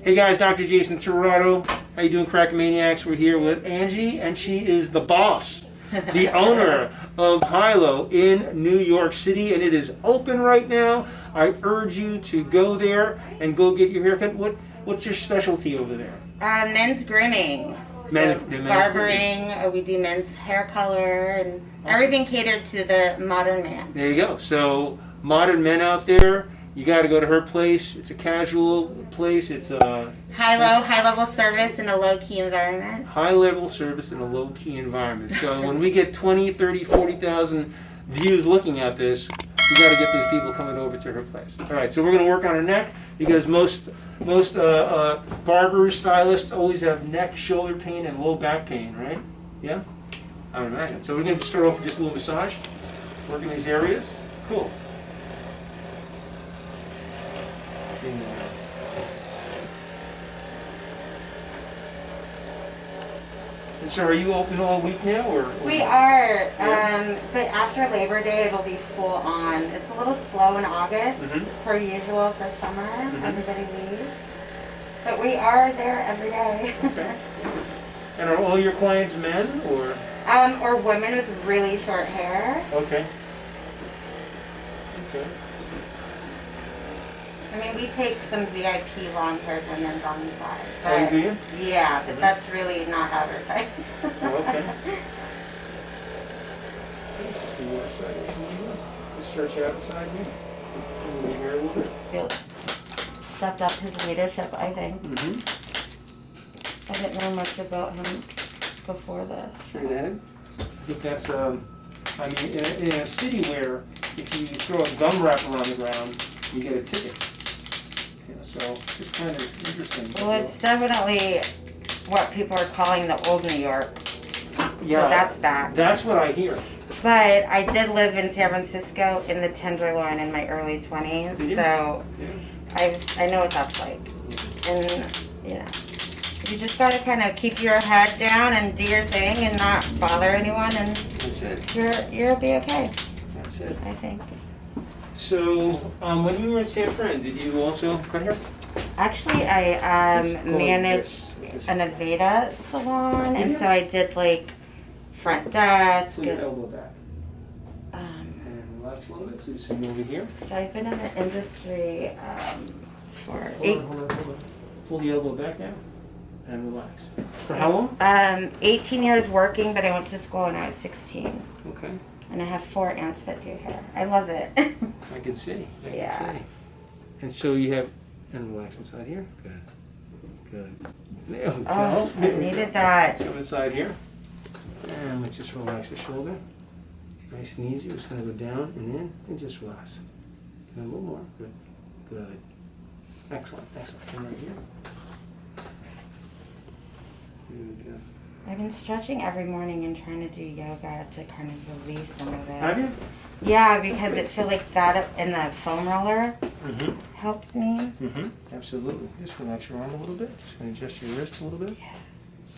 Hey guys, Dr. Jason Tirado. How you doing, Crackamaniacs? We're here with Angie, and she is the boss, the owner of Hilo in New York City, and it is open right now. I urge you to go there and go get your haircut. What's your specialty over there? Men's grooming. Men's barbering. We do men's hair color and everything catered to the modern man. There you go. So modern men out there, you got to go to her place. It's a casual place. It's a high level service in a low key environment. High level service in a low key environment. So when we get 20, 30, 40,000 views looking at this, we got to get these people coming over to her place. All right. So we're going to work on her neck because most barbers, stylists always have neck, shoulder pain, and low back pain, right? Yeah, I would imagine. So we're going to start off with just a little massage, working these areas. Cool. And so are you open all week now? Or we are, but after Labor Day it'll be full on. It's a little slow in August, per usual for summer. Everybody leaves. But we are there every day. Okay. And are all your clients men or? Or women with really short hair. Okay. Okay. I mean, we take some VIP long-haired women on the side. Oh, do you? Yeah, but that's really not advertised. Oh, okay. Just do the side. Just stretch out the side here. Move here a little bit. Stepped up his leadership, I think. I didn't know much about him before this. Straight ahead. I think that's, I mean, in a city where if you throw a gum wrap around the ground, you get a ticket. So it's kind of interesting. Well, it's definitely what people are calling the old New York. Yeah, so that's back. That's what I hear. But I did live in San Francisco in the Tenderloin in my early 20s, so I know what that's like. And you know, you just gotta kind of keep your head down and do your thing and not bother anyone, and that's it. You'll be okay. That's it. I think. So, when you were in San Fran, did you also cut hair? Actually, I managed an Aveda salon, and so I did like front desk. Pull your elbow back. And relax a little bit, so you swing over here. So I've been in the industry for Hold on. Pull the elbow back now, and relax. For how long? 18 years working, but I went to school when I was 16. Okay. And I have 4 aunts that do hair. I love it. I can see. I can see. And so you have, and relax inside here. Good. Good. There we go. Oh, I needed that. Let's come inside here. And let's just relax the shoulder. Nice and easy. We're just going to go down and in and just relax. And a little more. Good. Good. Excellent. Excellent. Come right here. Good. I've been stretching every morning and trying to do yoga to kind of release some of it. Have you? Yeah, because it feels like that in the foam roller helps me. Absolutely. Just relax your arm a little bit. Just going to adjust your wrist a little bit. Yeah.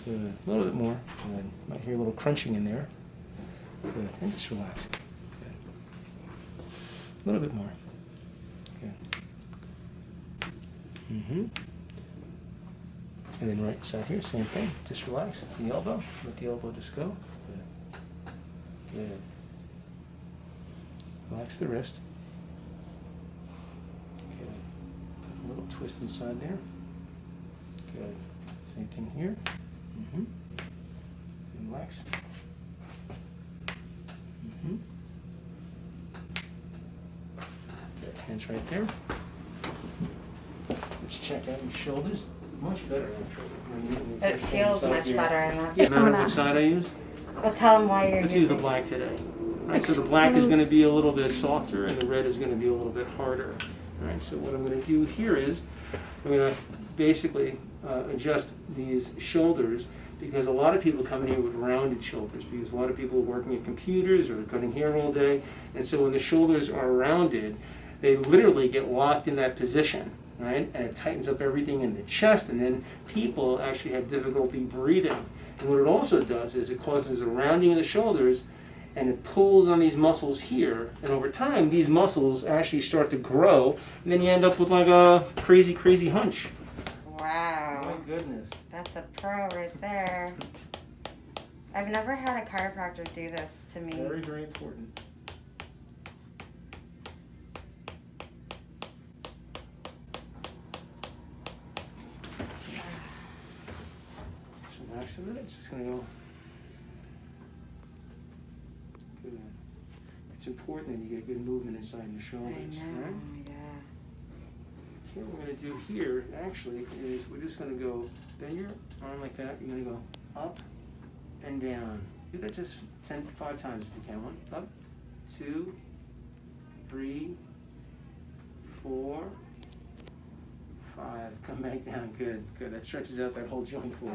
Good. A little bit more. Good. Might hear a little crunching in there. Good. And just relax. Good. A little bit more. Good. And then right side here, same thing. Just relax the elbow. Let the elbow just go. Good. Good. Relax the wrist. Good. A little twist inside there. Good. Same thing here. Relax. Good. Hands right there. Let's check out your shoulders. Much better, actually. It feels much better. I love You it. remember what side I use? Well, tell them why you're Let's use the black today. All right, so the black is going to be a little bit softer and the red is going to be a little bit harder. All right, so what I'm going to do here is I'm going to basically adjust these shoulders, because a lot of people come in here with rounded shoulders, because a lot of people are working at computers or cutting hair all day, and so when the shoulders are rounded, they literally get locked in that position. Right? And it tightens up everything in the chest, and then people actually have difficulty breathing. And what it also does is it causes a rounding of the shoulders, and it pulls on these muscles here, and over time these muscles actually start to grow, and then you end up with like a crazy hunch. Wow. goodness. That's a pro right there. I've never had a chiropractor do this to me. Very, very important. Just relax a minute. Just gonna go. Good. It's important that you get good movement inside your shoulders. I know, Right? yeah. What we're going to do here, actually, is we're just going to go, bend your arm like that. You're going to go up and down. Do that just 5 times if you can. 1, up, 2, 3, 4, 5. Come back down. Good, good. That stretches out that whole joint for you.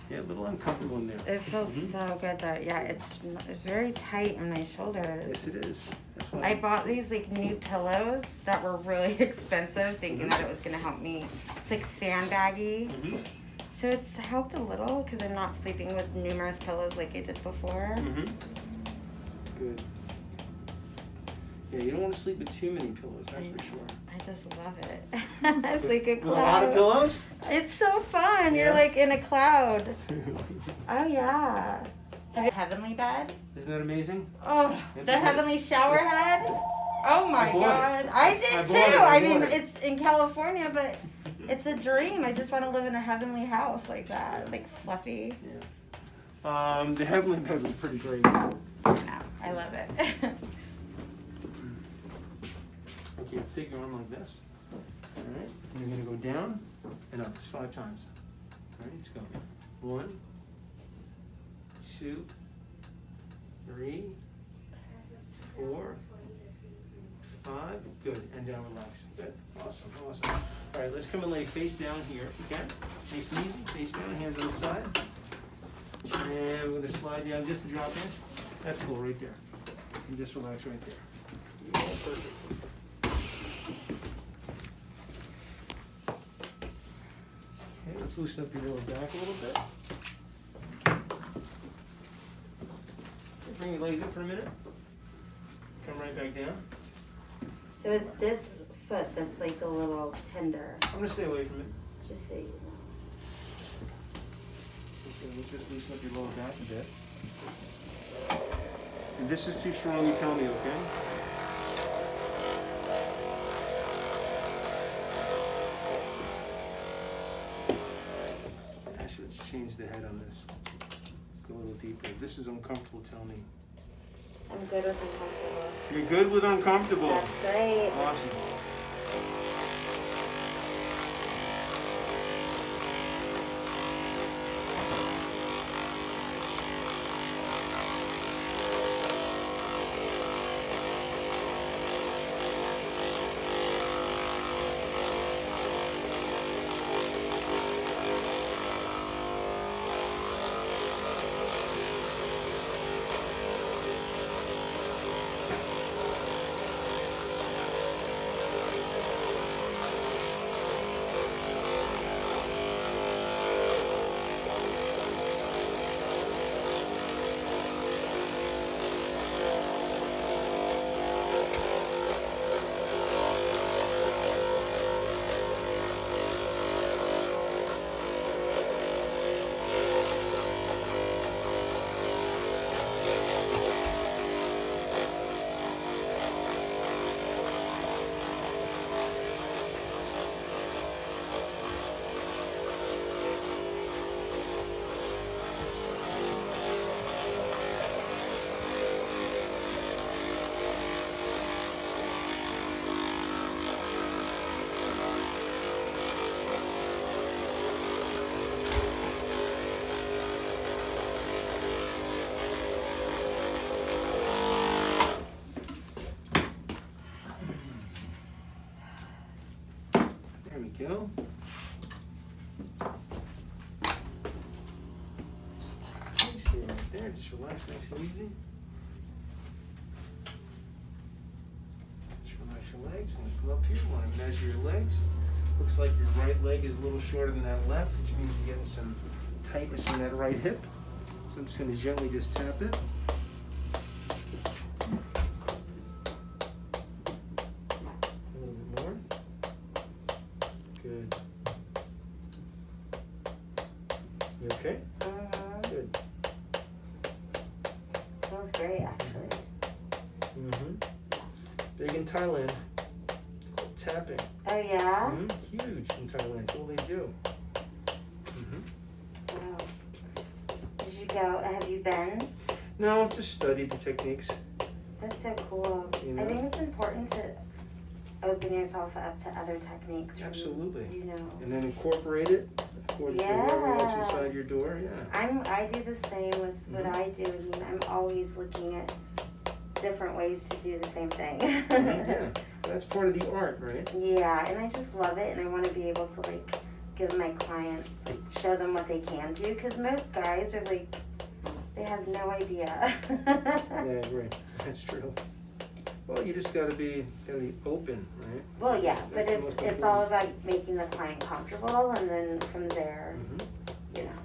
Yeah, a little uncomfortable in there. It feels so good though. Yeah, it's very tight in my shoulders. Yes, it is. That's why I bought these like new pillows that were really expensive, thinking that it was gonna help me. It's like sandbaggy. So it's helped a little because I'm not sleeping with numerous pillows like I did before. Good. Yeah, you don't want to sleep with too many pillows, that's for sure. I just love it. It's like a cloud. With a lot of pillows? It's so fun. Yeah. You're like in a cloud. Oh yeah. Heavenly bed. Isn't that amazing? Oh, It's the a heavenly shower head. Oh my I bought God. it. I did I too. bought it. I I mean, bought it. it's in California, but it's a dream. I just want to live in a heavenly house like that, like fluffy. Yeah. The heavenly bed was pretty great. No, I love it. Okay, let's take your arm like this. All right, and you're gonna go down and up just 5 times. All right, let's go. 1, 2, 3, 4, 5. Good, and down, relax. Good, awesome, awesome. All right, let's come and lay face down here if you can. Nice and easy, face down, hands on the side. And we're gonna slide down just a drop in. That's cool, right there. And just relax right there. Yeah, perfect. Okay, let's loosen up your lower back a little bit. Okay, bring your legs up for a minute. Come right back down. So it's this foot that's like a little tender. I'm gonna stay away from it. Just so you know. Okay, let's just loosen up your lower back a bit. If this is too strong, you tell me, okay? Actually, let's change the head on this. Let's go a little deeper. If this is uncomfortable, tell me. I'm good with uncomfortable. You're good with uncomfortable. That's right. Awesome. There we go. Okay, stay right there. Just relax nice and easy. Just relax your legs. I'm going to come up here. I want to measure your legs. Looks like your right leg is a little shorter than that left, which means you're getting some tightness in that right hip. So I'm just going to gently just tap it. A little bit more. Good. Thailand. It's called tapping. Oh yeah? Huge in Thailand. That's all they do. Wow. Did you go, have you been? No, just studied the techniques. That's so cool. You know? I think it's important to open yourself up to other techniques. Absolutely. You know. And then incorporate it according to whatever walks inside your door. Yeah. I do the same with what I do. I mean, I'm always looking at different ways to do the same thing. Yeah, that's part of the art, right? Yeah, and I just love it, and I want to be able to like give my clients, show them what they can do, because most guys are like, they have no idea. Yeah, right. That's true. Well, you just gotta be open, right? Well, yeah, That's but it's all about making the client comfortable, and then from there, you know.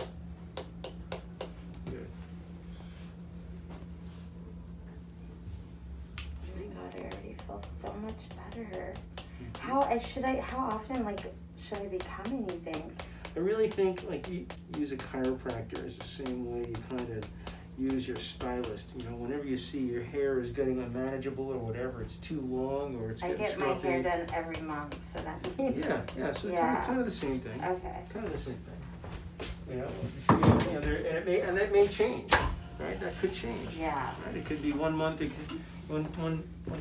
Good. Oh my God, I already feel so much better. How often, like, should I be coming, you think? I really think, like, you use a chiropractor is the same way you kind of use your stylist. You know, whenever you see your hair is getting unmanageable or whatever, it's too long or it's getting scruffy. I get my hair done every month, so that means... Yeah, so kind of the same thing. Okay. Kind of the same thing. You know, and that may change, right? That could change. Yeah. Right? It could be 1 month, it could, one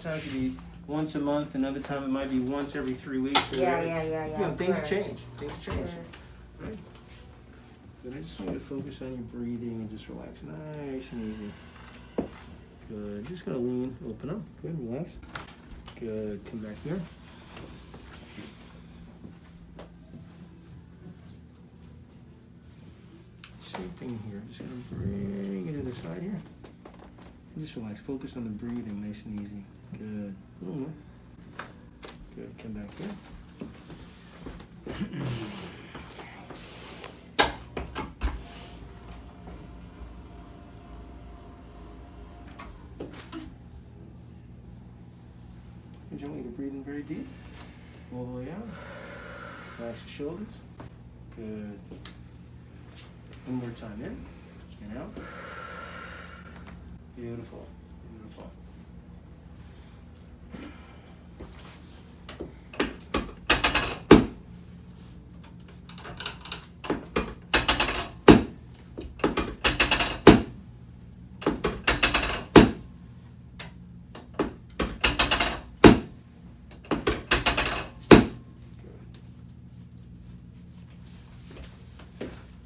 time it could be once a month, another time it might be once every 3 weeks. Or Yeah. You know, things change. Things change. Sure. Right? But I just want you to focus on your breathing and just relax nice and easy. Good. Just gonna lean, open up. Good, relax. Good. Come back here. Same thing here. Just gonna bring it to the side here. And just relax. Focus on the breathing, nice and easy. Good. A little more. Good. Come back here. And you want you to breathe in very deep, all the way out. Relax your shoulders. Good. One more time, in and out. Beautiful, beautiful.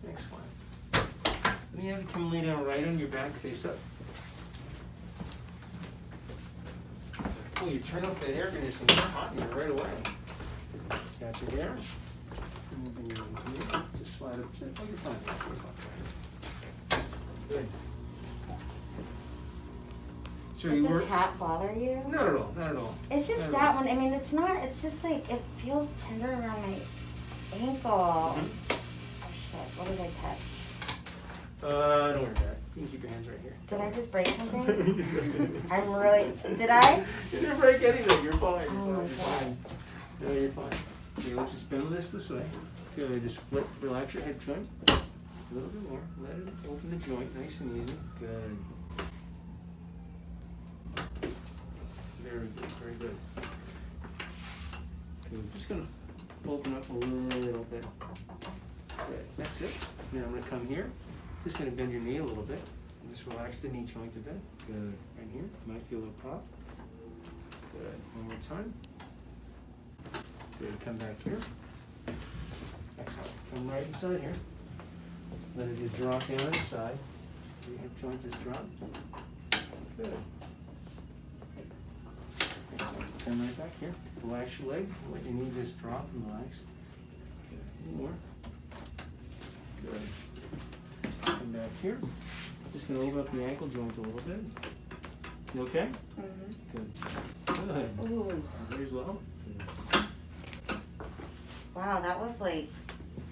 Excellent. Then you have to come lay down right on your back, face up. Oh, you turn off that air conditioning, it's hot in here right away. Catch it there. And then you just slide up. Oh, you're fine. You're fine. Good. So Does you this work? hat bother you? Not at all. Not at all. It's just Not at that all. one. I mean, it's not. It's just like it feels tender around my ankle. Oh shit! What did I touch? Don't worry about it. You can keep your hands right here. Did I just break something? I'm really. Did I? You didn't break anything. You're fine. Oh my You're fine. No, you're fine. Okay, let's just bend this way. Good. Just relax your head joint. A little bit more. Let it open the joint, nice and easy. Good. Very good. Very good. Okay, we're just gonna open up a little bit. Good. That's it. Now I'm gonna come here. Just gonna bend your knee a little bit. And just relax the knee joint a bit. Good. Right here. You might feel a little pop. Good. One more time. Good. Come back here. Excellent. Come right inside here. Let it just drop down inside. Your hip joint just drop. Good. Excellent. Come right back here. Relax your leg. Let your knee just drop and relax. Good. One more. Good. Come back here. Just gonna open up the ankle joint a little bit. You okay? Good. Good. Ooh. Here as well. Wow, that was like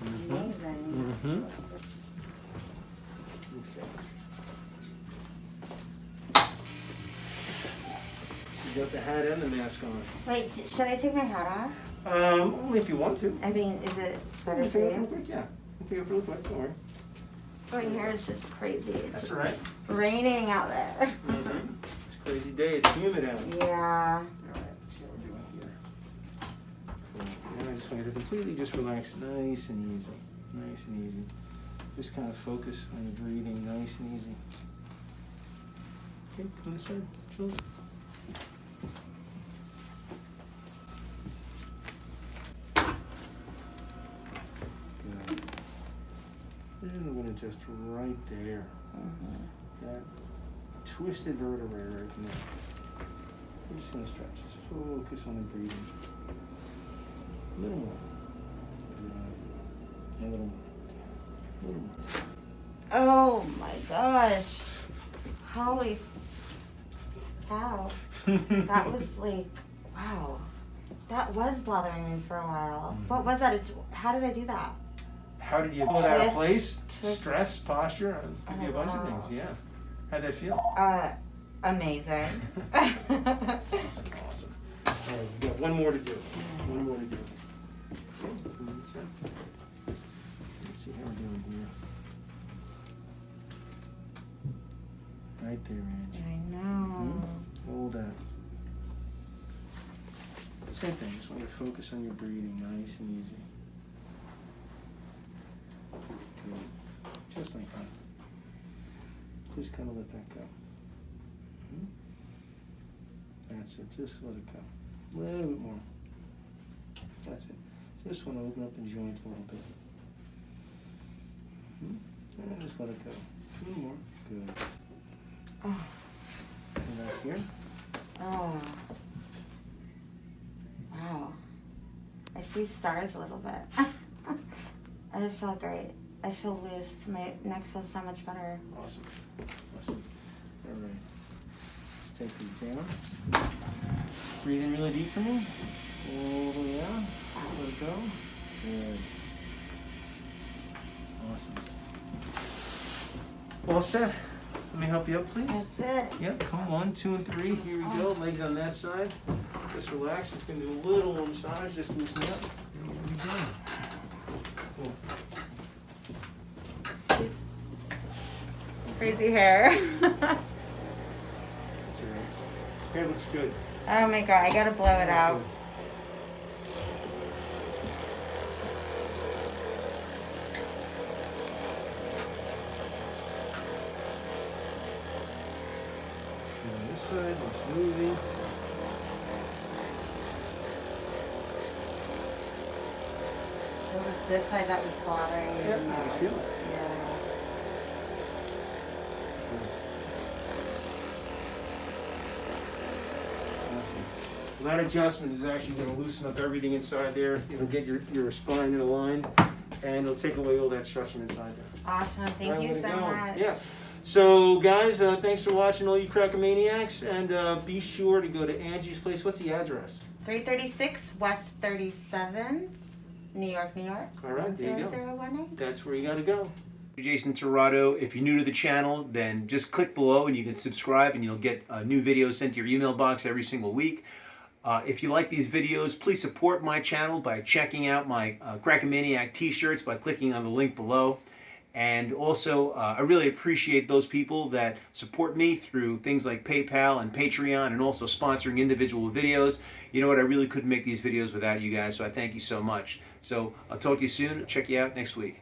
amazing. Okay. You got the hat and the mask on. Wait, should I take my hat off? Only if you want to. I mean, is it better for Take it real you? quick, yeah. Take it real quick, don't worry. My hair is just crazy. That's It's all right. raining out there. It's a crazy day. It's humid out. Yeah. All right. Let's see just want you to completely just relax, nice and easy. Nice and easy. Just kind of focus on your breathing, nice and easy. Okay, put it aside, chills. Good. And we're going to adjust right there. That twisted vertebrae right there. We're just going to stretch. Just focus on the breathing. A little more. Good. A little more. A little more. Oh my gosh. Holy cow. That was like, wow. That was bothering me for a while. What was that? How did I do that? How did you pull it out of place? Twist. Stress, posture, could be a bunch of things, yeah. How'd that feel? Amazing. Awesome, awesome. All right, we've got one more to do. One more to do. Okay, let's see how we're doing here. Right there, Angie. I know. Hold that. Same thing, just want you to focus on your breathing, nice and easy. Good. Just like that. Just kind of let that go. That's it, just let it go. A little bit more. That's it. Just want to open up the joint a little bit. And just let it go. A little more. Good. Oh. And back here. Oh. Wow. I see stars a little bit. I feel great. I feel loose. My neck feels so much better. Awesome. Awesome. All right. Let's take these down. Breathe in really deep for me. Hold it down. Just let it go. Good. Awesome. All set. Let me help you up, please. That's it. Yep, come 1, 2, and 3. Here we go. Legs on that side. Just relax. I'm just going to do a little massage. Just loosen up. Here we go. Cool. Crazy hair. That's all right. Hair looks good. Oh my god, I gotta blow it out. And on this side, nice and easy. It was this side that was bothering me. Yep, how do you feel? Yeah. Nice. Awesome. That adjustment is actually going to loosen up everything inside there. It'll get your spine in a line, and it'll take away all that stretching inside there. Awesome. Thank you so much. Yeah. So, guys, thanks for watching, all you Crackamaniacs, and be sure to go to Angie's place. What's the address? 336 West 37th, New York, New York. All right, there you go. 00018. That's where you got to go. Jason Tirado. If you're new to the channel, then just click below and you can subscribe, and you'll get new videos sent to your email box every single week. If you like these videos, please support my channel by checking out my Crackamaniac t-shirts by clicking on the link below. And also, I really appreciate those people that support me through things like PayPal and Patreon, and also sponsoring individual videos. You know what? I really couldn't make these videos without you guys, so I thank you so much. So I'll talk to you soon. Check you out next week.